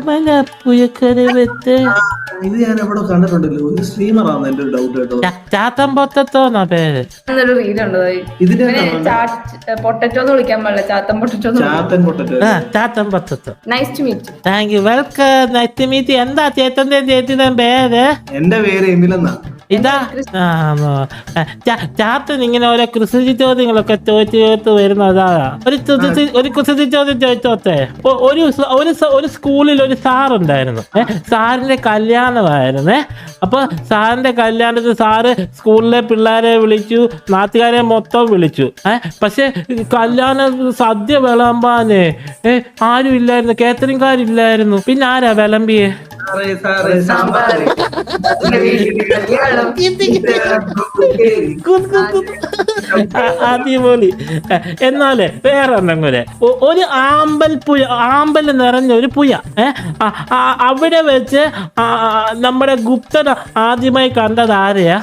അമലപ്പുഴക്കരവത്ത് ഇത് ഞാൻ എവിടെ കണ്ടിട്ടുണ്ടല്ലോ. ഒരു സ്ട്രീമർ ആണ് എന്റെ ഒരു ഡൗട്ട് കേട്ടോ. ചാത്തൻ പൊത്തത്തോന്നാ പേര്. എന്നൊരു റീലുണ്ട് ഇതിന്റെ പൊട്ടറ്റോ എന്ന് വിളിക്കാൻ പാടില്ല, ചാത്തൻ പൊട്ടറ്റോ. ചാത്തൻ പൊട്ടറ്റോ. ചാത്തൻ പൊത്തത്തോ. Nice to meet. Thank you. Welcome. Nice to meet. എന്താ ചേട്ടന്റെ ചേച്ചിയുടെ പേര്? എന്റെ പേര് എമിലെന്നാ. ഇതാ ചാത്തൻ ഇങ്ങനെ ഓരോ കൃഷി ചോദ്യങ്ങളൊക്കെ ചോദിച്ചു വരുന്നതാ. ഒരു കൃഷി ചോദ്യം ചോദിച്ചോട്ടെ. ഒരു സ്കൂളിൽ ഒരു സാറുണ്ടായിരുന്നു. സാറിന്റെ കല്യാണമായിരുന്നേ. അപ്പൊ സാറിന്റെ കല്യാണത്തിന് സാറ് സ്കൂളിലെ പിള്ളേരെ വിളിച്ചു, നാട്ടുകാരെ മൊത്തം വിളിച്ചു. പക്ഷെ കല്യാണ സദ്യ വിളമ്പാനേ ആരും ഇല്ലായിരുന്നു, കേറ്ററിംഗുകാരില്ലായിരുന്നു. പിന്നെ ആരാ വിളമ്പിയേ? അടിപൊളി. എന്നാലേ വേറെ ഒന്നും കൂടെ. ഒരു ആമ്പൽ നിറഞ്ഞ ഒരു പുയ. അവിടെ വെച്ച് നമ്മുടെ ഗുപ്തൻ ആദ്യമായി കണ്ടത് ആരെയാ?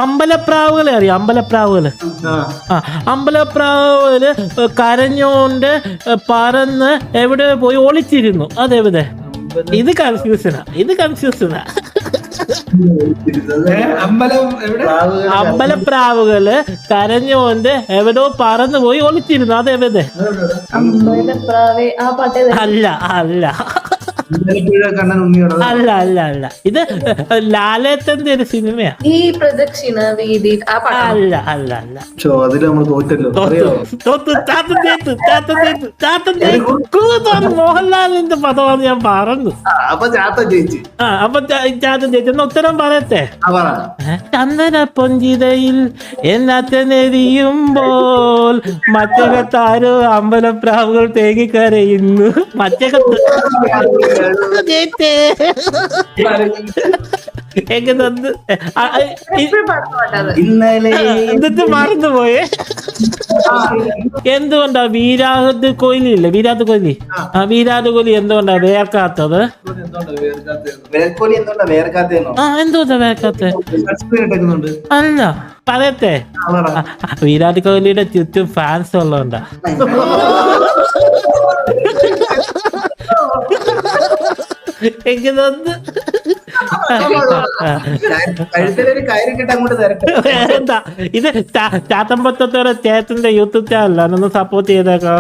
അമ്പലപ്രാവുകളെ അറിയാം? അമ്പലപ്രാവുകള്. അമ്പലപ്രാവുകള് കരഞ്ഞോണ്ട് പറന്ന് എവിടെ പോയി ഒളിച്ചിരുന്നു. അതെവിടെ? ഇത് കൺഫ്യൂഷനാ. അമ്പലപ്രാവുകള് കരഞ്ഞുകൊണ്ട് എവിടോ പറന്നു പോയി ഒളിച്ചിരുന്നു. അതെവിടെ? അല്ല. ഇത് ലാലേട്ടന്റെ ഒരു സിനിമയാ. ഈ പ്രദക്ഷിണ വീതി അല്ല. മോഹൻലാലിന്റെ പദമാണ് ഞാൻ പറഞ്ഞു. അപ്പൊ ചാത്തൻ ചേച്ചി ഉത്തരം പറയട്ടെ. ചന്ദന പൊഞ്ചിതയിൽ എന്നറിയുമ്പോൾ മറ്റകത്താരോ അമ്പലപ്രാവുകൾ തേങ്ങിക്കരയുന്നു. മറ്റകത്ത് എന്നിട്ട് മറന്നുപോയേ. എന്തുകൊണ്ടാ വിരാട് കോഹ്ലി എന്തുകൊണ്ടാ വേർക്കാത്തത്? എന്തുകൊണ്ടാ വേർക്കാത്ത? അല്ല പറയട്ടെ. വിരാട് കോഹ്ലിയുടെ ചുറ്റും ഫാൻസ് ഉള്ളതുകൊണ്ടാ. ഇത് ചാത്തമ്പത്തത്തോടെ ചേട്ടന്റെ യൂട്യൂബ് ചാനലാണ്. ഒന്ന് സപ്പോർട്ട് ചെയ്തേക്കോ.